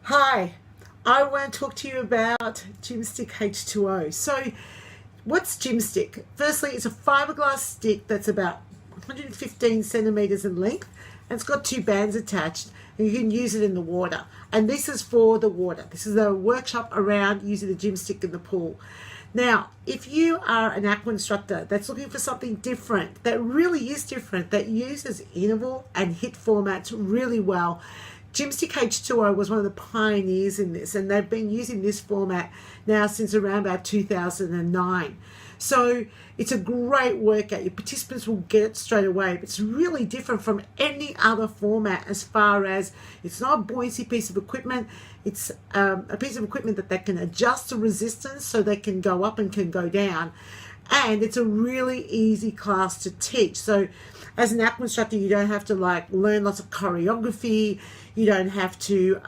Hi, I want to talk to you about Gymstick H20. So, what's Gymstick? Firstly, it's a fiberglass stick that's about 115 centimeters in length, and it's got two bands attached, and you can use it in the water. And this is for the water. This is a workshop around using the gym stick in the pool. Now, if you are an aqua instructor that's looking for something different, that really is different, that uses interval and HIIT formats really well, Gymstick H20 was one of the pioneers in this, and they've been using this format now since around about 2009. So it's a great workout. Your participants will get it straight away. But it's really different from any other format as far as it's not a buoyancy piece of equipment. It's a piece of equipment that they can adjust the resistance so they can go up and can go down. And it's a really easy class to teach. So as an aqua instructor, you don't have to learn lots of choreography. You don't have to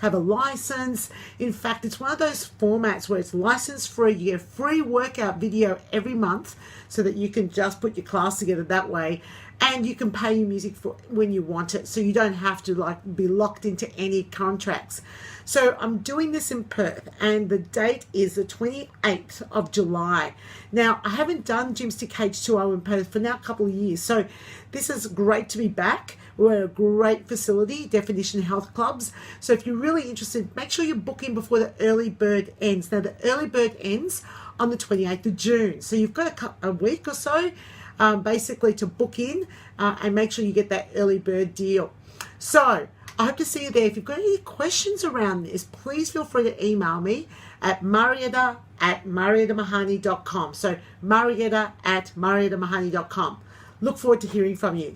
have a license. In fact, it's one of those formats where it's license free. You get a free workout video every month so that you can just put your class together that way. And you can pay your music for when you want it. So you don't have to be locked into any contracts. So I'm doing this in Perth, and the date is the 28th of July. Now, I haven't done Gymstick H20 in Perth for now a couple of years. So this is great to be back. We're at a great facility, Definition Health Clubs. So if you're really interested, make sure you book in before the early bird ends. Now, the early bird ends on the 28th of June. So you've got a week or so basically to book in and make sure you get that early bird deal. So I hope to see you there. If you've got any questions around this, please feel free to email me at Marietta@mariettamehanni.com. So Marietta@mariettamehanni.com. Look forward to hearing from you.